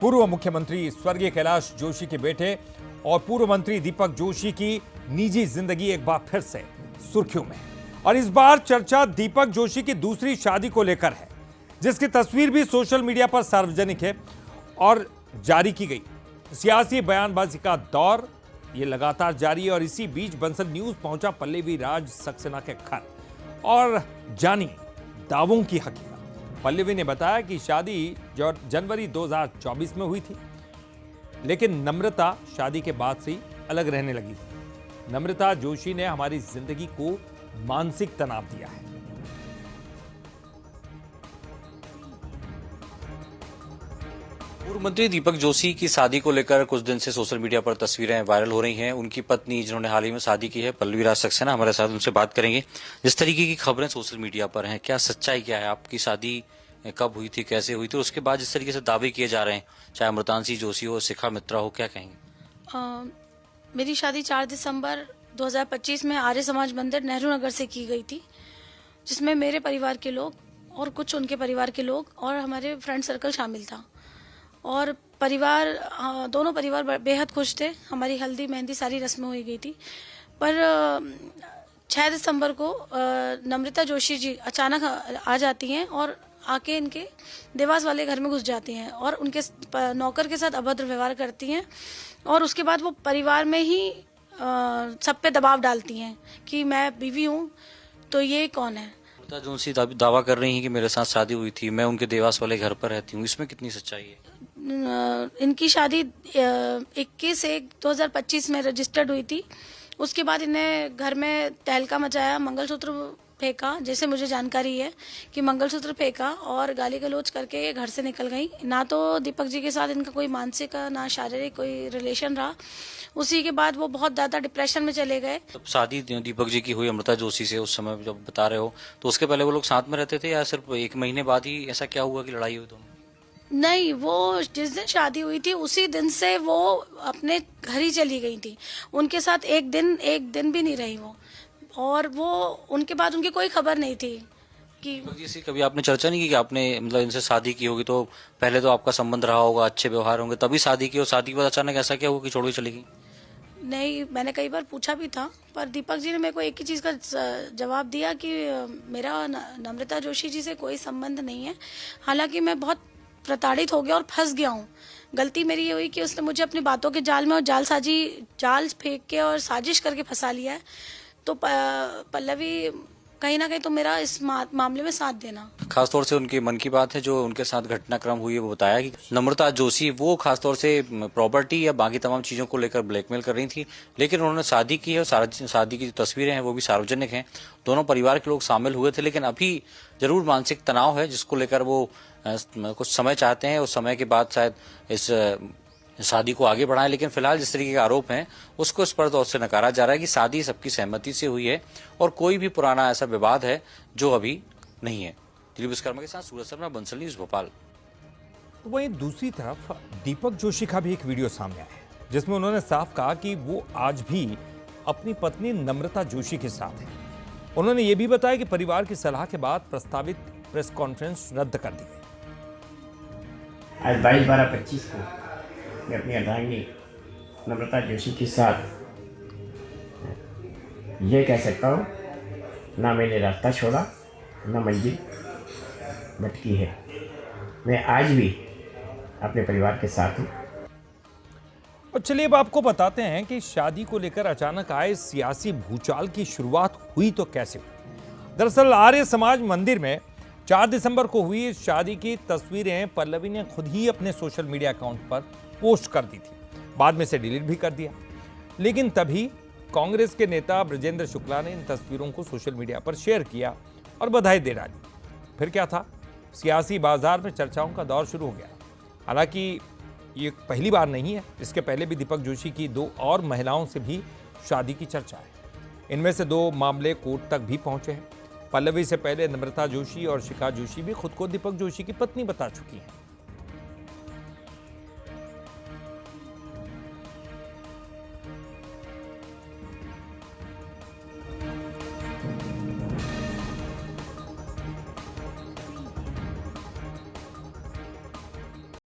पूर्व मुख्यमंत्री स्वर्गीय कैलाश जोशी के बेटे और पूर्व मंत्री दीपक जोशी की निजी जिंदगी एक बार फिर से सुर्खियों में। और इस बार चर्चा दीपक जोशी की दूसरी शादी को लेकर है, जिसकी तस्वीर भी सोशल मीडिया पर सार्वजनिक है और जारी की गई। सियासी बयानबाजी का दौर ये लगातार जारी है और इसी बीच बंसल न्यूज पहुंचा पल्लवी राज सक्सेना के घर और जानी दावों की हकीकत। पल्लवी ने बताया कि शादी जनवरी 2024 में हुई थी, लेकिन नम्रता शादी के बाद से ही अलग रहने लगी थी। नम्रता जोशी ने हमारी जिंदगी को मानसिक तनाव दिया है। पूर्व मंत्री दीपक जोशी की शादी को लेकर कुछ दिन से सोशल मीडिया पर तस्वीरें वायरल हो रही हैं। उनकी पत्नी जिन्होंने हाल ही में शादी की है, पल्लवी राज सक्सेना, हमारे साथ उनसे बात करेंगे। जिस तरीके की खबरें सोशल मीडिया पर हैं, क्या सच्चाई क्या है? आपकी शादी कब हुई थी, कैसे हुई थी? और उसके बाद जिस तरीके से दावे किए जा रहे हैं, चाहे अमृतांशी जोशी हो, शिखा मित्रा हो, क्या कहेंगे? मेरी शादी 4 दिसंबर 2025 में आर्य समाज मंदिर नेहरू नगर से की गई थी, जिसमें मेरे परिवार के लोग और कुछ उनके परिवार के लोग और हमारे फ्रेंड सर्कल शामिल था। और परिवार दोनों परिवार बेहद खुश थे। हमारी हल्दी मेहंदी सारी रस्में हो गई थी, पर 6 दिसंबर को नम्रता जोशी जी अचानक आ जाती हैं और आके इनके देवास वाले घर में घुस जाती हैं और उनके नौकर के साथ अभद्र व्यवहार करती हैं। और उसके बाद वो परिवार में ही सब पे दबाव डालती हैं कि मैं बीवी हूँ, तो ये कौन है? नम्रता जोशी दावा कर रही हैं कि मेरे साथ शादी हुई थी, मैं उनके देवास वाले घर पर रहती हूँ। इसमें कितनी सच्चाई है? इनकी शादी 21/1/2025 में रजिस्टर्ड हुई थी। उसके बाद इन्हें घर में तहलका मचाया, मंगलसूत्र फेंका, जैसे मुझे जानकारी है कि मंगलसूत्र फेंका और गाली गलौज करके ये घर से निकल गई। ना तो दीपक जी के साथ इनका कोई मानसिक ना शारीरिक कोई रिलेशन रहा। उसी के बाद वो बहुत ज्यादा डिप्रेशन में चले गए। तब शादी दीपक जी की हुई अमृता जोशी से, उस समय जब बता रहे हो, तो उसके पहले वो लोग साथ में रहते थे या सिर्फ 1 महीने बाद ही ऐसा क्या हुआ कि लड़ाई हुई दोनों? नहीं, वो जिस दिन शादी हुई थी उसी दिन से वो अपने घर ही चली गई थी। उनके साथ एक दिन भी नहीं रही वो, और वो उनके बाद उनकी कोई खबर नहीं थी कि जैसे कभी आपने चर्चा नहीं की कि आपने मतलब इनसे शादी की होगी, तो पहले तो आपका संबंध रहा होगा, अच्छे व्यवहार होंगे, तभी शादी की, और शादी के बाद अचानक ऐसा क्या हुआ कि छोड़ के चली गई? नहीं, मैंने कई बार पूछा भी था, पर दीपक जी ने मेरे को एक ही चीज का जवाब दिया कि मेरा नम्रता जोशी जी से कोई संबंध नहीं है। हालांकि मैं बहुत प्रताड़ित हो गया और फंस गया हूँ। गलती मेरी ये हुई कि उसने मुझे अपनी बातों के जाल में और जाल फेंक के और साजिश करके फंसा लिया है। तो पल्लवी कहीं ना कहीं तो मेरा इस मामले में साथ देना। खासतौर से उनके मन की बात है जो उनके साथ घटनाक्रम हुई है, वो बताया कि नम्रता जोशी वो खासतौर से प्रॉपर्टी या बाकी तमाम चीजों को लेकर ब्लैकमेल कर रही थी, लेकिन उन्होंने शादी की है और शादी की जो तस्वीरें हैं वो भी सार्वजनिक हैं। दोनों परिवार के लोग शामिल हुए थे, लेकिन अभी जरूर मानसिक तनाव है जिसको लेकर वो कुछ समय चाहते हैं। उस समय के बाद शायद इस शादी को आगे बढ़ाएं, लेकिन फिलहाल जिस तरीके के आरोप हैं उसको स्पष्ट तौर से नकारा जा रहा है कि शादी सबकी सहमति से हुई है और कोई भी पुराना ऐसा विवाद है जो अभी नहीं है। दिलीप विश्वकर्मा के साथ सूरज शर्मा, बंसल न्यूज, भोपाल। वहीं दूसरी तरफ दीपक जोशी का भी एक वीडियो सामने आया है, जिसमें उन्होंने साफ कहा कि वो आज भी अपनी पत्नी नम्रता जोशी के साथ है। उन्होंने ये भी बताया कि परिवार की सलाह के बाद प्रस्तावित प्रेस कॉन्फ्रेंस रद्द कर दी गई। आज 22/12/25 को मैं अपनी अर्धांगिनी नम्रता जोशी के साथ ये कह सकता हूँ, ना मैंने रास्ता छोड़ा, ना मंजिल भटकी है। मैं आज भी अपने परिवार के साथ हूँ। और चलिए अब आपको बताते हैं कि शादी को लेकर अचानक आए सियासी भूचाल की शुरुआत हुई तो कैसे हुई। दरअसल आर्य समाज मंदिर में 4 दिसंबर को हुई इस शादी की तस्वीरें पल्लवी ने खुद ही अपने सोशल मीडिया अकाउंट पर पोस्ट कर दी थी, बाद में से डिलीट भी कर दिया। लेकिन तभी कांग्रेस के नेता ब्रजेंद्र शुक्ला ने इन तस्वीरों को सोशल मीडिया पर शेयर किया और बधाई दे डाली। फिर क्या था, सियासी बाजार में चर्चाओं का दौर शुरू हो गया। हालांकि ये पहली बार नहीं है, इसके पहले भी दीपक जोशी की 2 और महिलाओं से भी शादी की चर्चा है। इनमें से 2 मामले कोर्ट तक भी पहुंचे हैं। पल्लवी से पहले नम्रता जोशी और शिखा जोशी भी खुद को दीपक जोशी की पत्नी बता चुकी हैं।